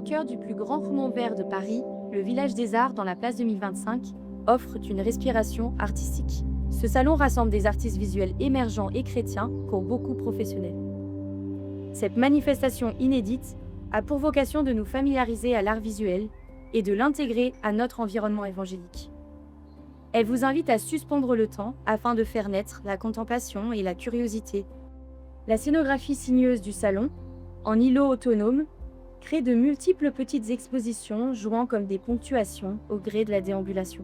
cœur du plus grand poumon vert de Paris, le Village des Arts dans la place 2025 offre une respiration artistique. Ce salon rassemble des artistes visuels émergents et chrétiens pour beaucoup professionnels. Cette manifestation inédite a pour vocation de nous familiariser à l'art visuel et de l'intégrer à notre environnement évangélique. Elle vous invite à suspendre le temps afin de faire naître la contemplation et la curiosité. La scénographie sinueuse du salon, en îlot autonome, crée de multiples petites expositions jouant comme des ponctuations au gré de la déambulation.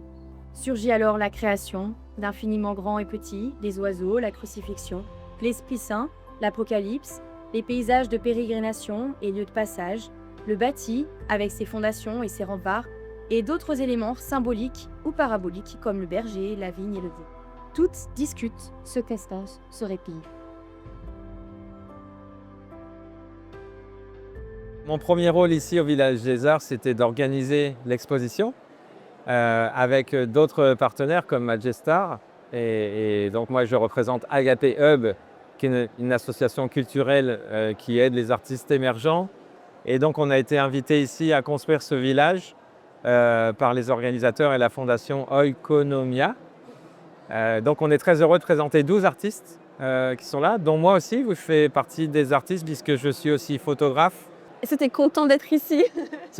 Surgit alors la création d'infiniment grands et petits, les oiseaux, la crucifixion, l'Esprit Saint, l'Apocalypse, les paysages de pérégrination et lieux de passage, le bâti avec ses fondations et ses remparts, et d'autres éléments symboliques ou paraboliques comme le berger, la vigne et le veau. Toutes discutent, se questionent, se répillent. Mon premier rôle ici au Village des Arts, c'était d'organiser l'exposition avec d'autres partenaires comme Majestar. Et donc moi, je représente Agape Hub, qui est une association culturelle qui aide les artistes émergents. Et donc on a été invité ici à construire ce village par les organisateurs et la fondation Oikonomia. Donc on est très heureux de présenter 12 artistes qui sont là, dont moi aussi. Je fais partie des artistes puisque je suis aussi photographe. Et c'était content d'être ici.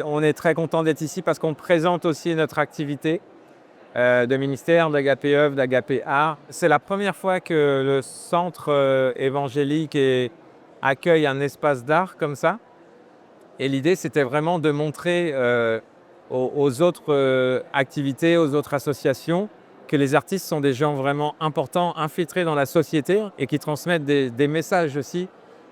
On est très content d'être ici parce qu'on présente aussi notre activité de ministère, d'Agape Œuvre, d'Agape Art. C'est la première fois que le centre évangélique accueille un espace d'art comme ça. Et l'idée, c'était vraiment de montrer aux autres activités, aux autres associations, que les artistes sont des gens vraiment importants, infiltrés dans la société et qui transmettent des messages aussi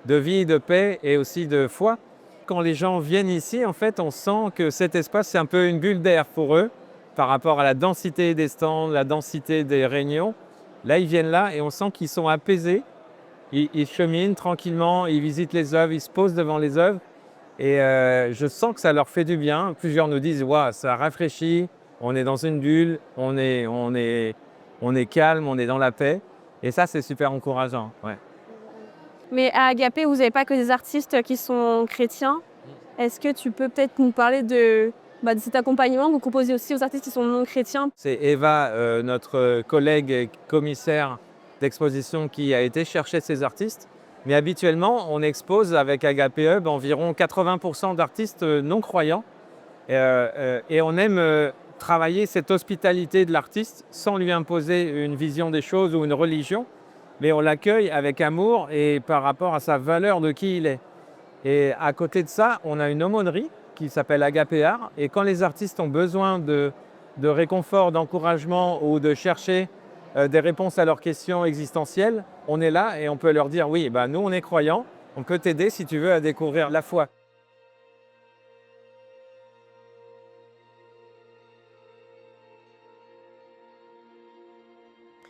de vie, de paix et aussi de foi. Quand les gens viennent ici, en fait, on sent que cet espace, c'est un peu une bulle d'air pour eux par rapport à la densité des stands, la densité des réunions. Là, ils viennent là et on sent qu'ils sont apaisés. Ils cheminent tranquillement, ils visitent les œuvres, ils se posent devant les œuvres. Et je sens que ça leur fait du bien. Plusieurs nous disent wow, « ça rafraîchit, on est dans une bulle, on est calme, on est dans la paix ». Et ça, c'est super encourageant. Ouais. Mais à Agape, vous n'avez pas que des artistes qui sont chrétiens. Est-ce que tu peux peut-être nous parler de cet accompagnement que vous proposez aussi aux artistes qui sont non chrétiens? C'est Eva, notre collègue et commissaire d'exposition, qui a été chercher ces artistes. Mais habituellement, on expose avec Agape Hub environ 80% d'artistes non croyants. Et on aime travailler cette hospitalité de l'artiste sans lui imposer une vision des choses ou une religion. Mais on l'accueille avec amour et par rapport à sa valeur de qui il est. Et à côté de ça, on a une aumônerie qui s'appelle Agape Art. Et quand les artistes ont besoin de réconfort, d'encouragement ou de chercher des réponses à leurs questions existentielles, on est là et on peut leur dire « Oui, nous on est croyants, on peut t'aider si tu veux à découvrir la foi ».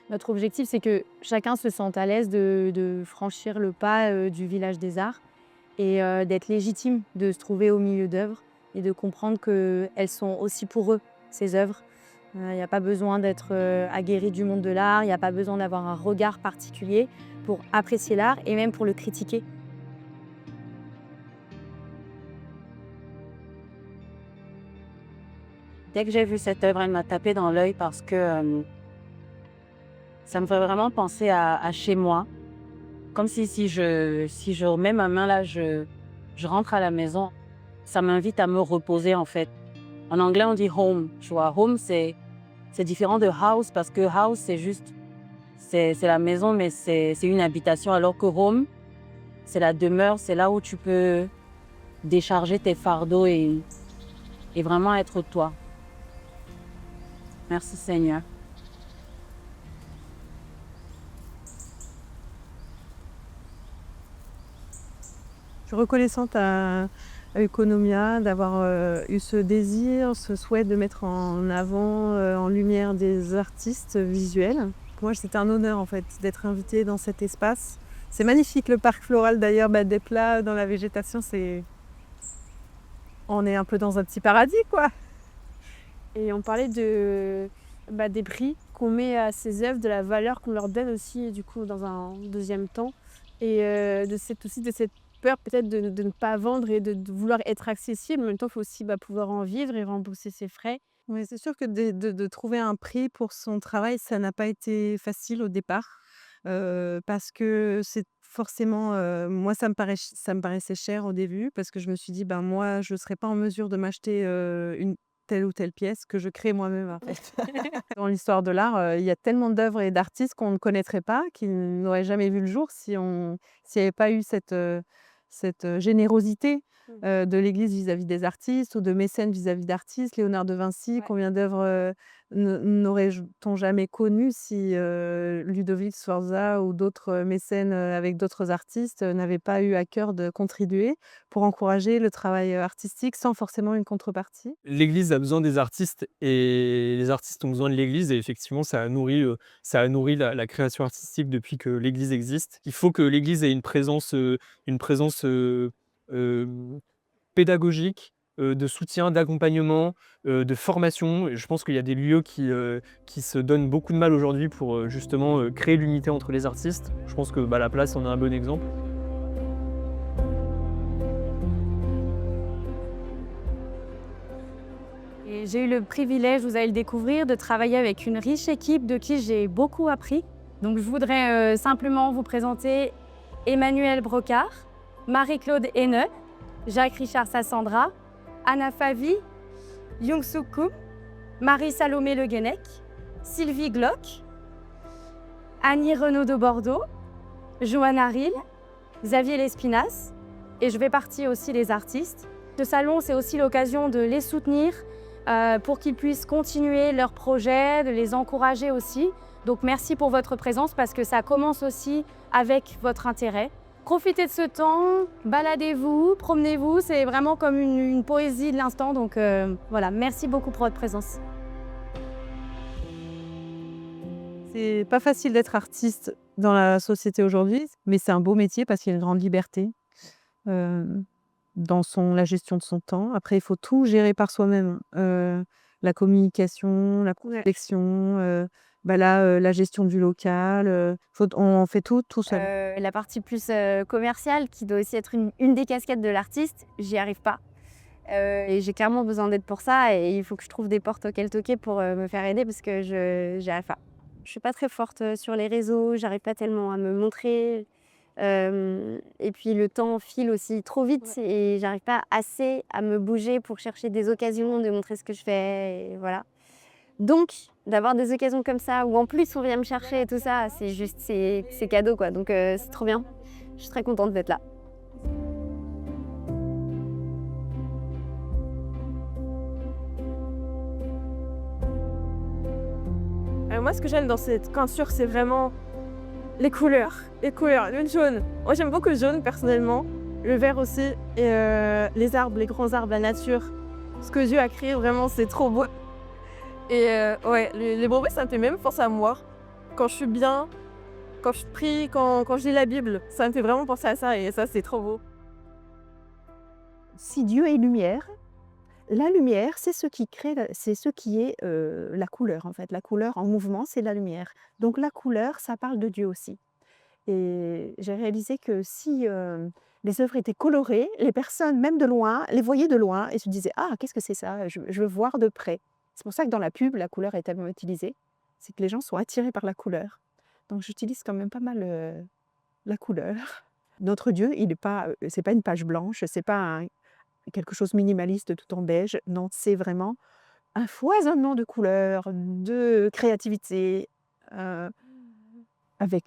Notre objectif, c'est que chacun se sente à l'aise de franchir le pas du Village des Arts et d'être légitime de se trouver au milieu d'œuvres et de comprendre qu'elles sont aussi pour eux, ces œuvres. Il n'y a pas besoin d'être aguerri du monde de l'art, il n'y a pas besoin d'avoir un regard particulier pour apprécier l'art et même pour le critiquer. Dès que j'ai vu cette œuvre, elle m'a tapé dans l'œil parce que ça me fait vraiment penser à chez moi. Comme si je remets ma main là, je rentre à la maison. Ça m'invite à me reposer en fait. En anglais, on dit home. Tu vois, home, c'est différent de house parce que house, c'est la maison, mais c'est une habitation. Alors que home, c'est la demeure, c'est là où tu peux décharger tes fardeaux et vraiment être toi. Merci Seigneur. Je suis reconnaissante à Oikonomia d'avoir eu ce désir, ce souhait de mettre en avant, en lumière des artistes visuels. Pour moi, c'était un honneur en fait d'être invitée dans cet espace. C'est magnifique le parc floral d'ailleurs, des plats dans la végétation, on est un peu dans un petit paradis quoi. Et on parlait des prix qu'on met à ces œuvres, de la valeur qu'on leur donne aussi du coup dans un deuxième temps. Et de cette peur peut-être de ne pas vendre et de vouloir être accessible. En même temps, il faut aussi pouvoir en vivre et rembourser ses frais. Oui, c'est sûr que de trouver un prix pour son travail, ça n'a pas été facile au départ, parce que c'est forcément, moi ça me paraissait cher au début parce que je me suis dit: «Ben, moi, je ne serais pas en mesure de m'acheter, une telle ou telle pièce que je crée moi-même, en fait». Dans l'histoire de l'art, il y a tellement d'œuvres et d'artistes qu'on ne connaîtrait pas, qui n'auraient jamais vu le jour s'il n'y avait pas eu cette générosité, de l'Église vis-à-vis des artistes ou de mécènes vis-à-vis d'artistes. Léonard de Vinci, Ouais. combien d'œuvres, n'aurait-on jamais connues si, Ludovic Sforza ou d'autres, mécènes, avec d'autres artistes, n'avaient pas eu à cœur de contribuer pour encourager le travail, artistique sans forcément une contrepartie? L'Église a besoin des artistes et les artistes ont besoin de l'Église et effectivement ça a nourri la création artistique depuis que l'Église existe. Il faut que l'Église ait une présence, hem, pédagogique, de soutien, d'accompagnement, de formation. Et je pense qu'il y a des lieux qui se donnent beaucoup de mal aujourd'hui pour, justement, créer l'unité entre les artistes. Je pense que, La Place en est un bon exemple. Et j'ai eu le privilège, vous allez le découvrir, de travailler avec une riche équipe de qui j'ai beaucoup appris. Donc je voudrais simplement vous présenter Emmanuel Brocard, Marie-Claude Haineux, Jacques-Richard Sassandra, Anna Favi, Young-Suk Koum, Marie-Salomé Le Guenec, Sylvie Glock, Annie Renaud de Bordeaux, Johanna Ril, Xavier Lespinasse, et je vais partir aussi les artistes. Ce salon, c'est aussi l'occasion de les soutenir pour qu'ils puissent continuer leurs projets, de les encourager aussi. Donc merci pour votre présence parce que ça commence aussi avec votre intérêt. Profitez de ce temps, baladez-vous, promenez-vous, c'est vraiment comme une poésie de l'instant. Donc voilà, merci beaucoup pour votre présence. C'est pas facile d'être artiste dans la société aujourd'hui, mais c'est un beau métier parce qu'il y a une grande liberté, dans la gestion de son temps. Après, il faut tout gérer par soi-même, la communication, la confection, la gestion du local, on fait tout seul. La partie plus commerciale, qui doit aussi être une des casquettes de l'artiste, j'y arrive pas. Et j'ai clairement besoin d'aide pour ça et il faut que je trouve des portes auxquelles toquer pour me faire aider parce que j'y arrive pas. Je suis pas très forte sur les réseaux, j'arrive pas tellement à me montrer. Et puis le temps file aussi trop vite et j'arrive pas assez à me bouger pour chercher des occasions de montrer ce que je fais. Et voilà. Donc, d'avoir des occasions comme ça où en plus on vient me chercher et tout ça, c'est cadeau quoi. Donc c'est trop bien. Je suis très contente d'être là. Moi, ce que j'aime dans cette peinture, c'est vraiment les couleurs. Le jaune. Moi, j'aime beaucoup le jaune, personnellement. Le vert aussi. Et les arbres, les grands arbres, la nature. Ce que Dieu a créé, vraiment, c'est trop beau. Et les brebis, ça me fait même penser à moi. Quand je suis bien, quand je prie, quand je lis la Bible, ça me fait vraiment penser à ça. Et ça, c'est trop beau. Si Dieu est lumière, la lumière, c'est ce qui crée, c'est ce qui est la couleur en fait. La couleur en mouvement, c'est la lumière. Donc la couleur, ça parle de Dieu aussi. Et j'ai réalisé que si les œuvres étaient colorées, les personnes, même de loin, les voyaient de loin et se disaient: «Ah, qu'est-ce que c'est ça? Je veux voir de près». C'est pour ça que dans la pub, la couleur est tellement utilisée. C'est que les gens sont attirés par la couleur. Donc j'utilise quand même pas mal la couleur. Notre Dieu, il n'est pas, c'est pas une page blanche, c'est pas quelque chose minimaliste tout en beige. Non, c'est vraiment un foisonnement de couleurs, de créativité, avec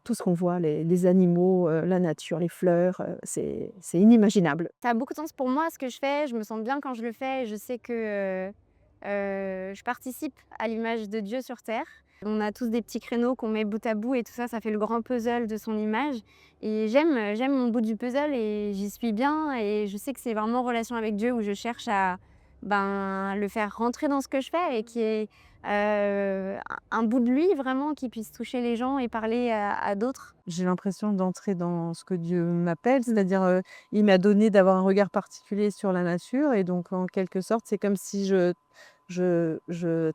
tout ce qu'on voit, les animaux, la nature, les fleurs, c'est inimaginable. Ça a beaucoup de sens pour moi ce que je fais, je me sens bien quand je le fais et je sais que je participe à l'image de Dieu sur terre. On a tous des petits créneaux qu'on met bout à bout et tout ça, ça fait le grand puzzle de son image. Et j'aime mon bout du puzzle et j'y suis bien et je sais que c'est vraiment en relation avec Dieu où je cherche à le faire rentrer dans ce que je fais et qu'il y ait un bout de lui vraiment qui puisse toucher les gens et parler à d'autres. J'ai l'impression d'entrer dans ce que Dieu m'appelle, c'est-à-dire, il m'a donné d'avoir un regard particulier sur la nature et donc en quelque sorte, c'est comme si je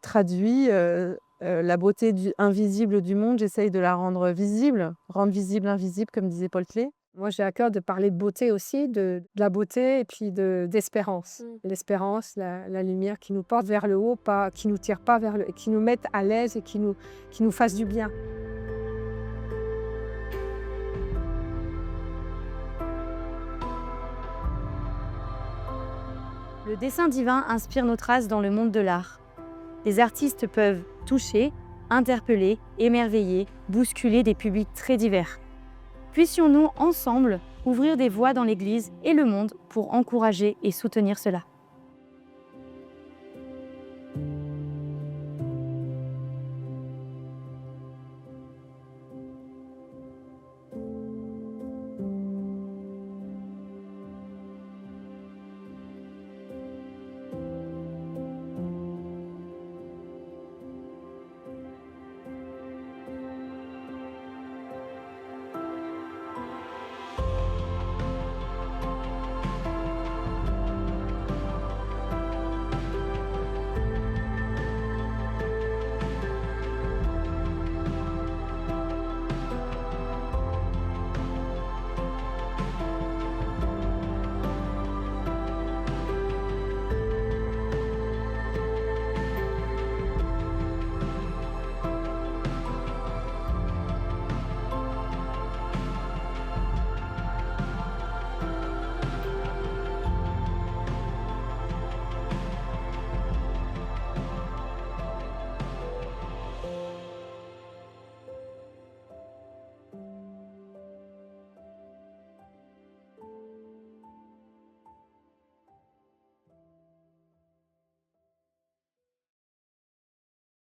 traduis, la beauté invisible du monde, j'essaye de la rendre visible l'invisible comme disait Paul Klee. Moi, j'ai à cœur de parler de beauté aussi, de la beauté et puis d'espérance. L'espérance, la lumière qui nous porte vers le haut, pas, qui nous tire pas vers le, qui nous mette à l'aise et qui nous fasse du bien. Le dessin divin inspire nos traces dans le monde de l'art. Les artistes peuvent toucher, interpeller, émerveiller, bousculer des publics très divers. Puissions-nous ensemble ouvrir des voies dans l'Église et le monde pour encourager et soutenir cela.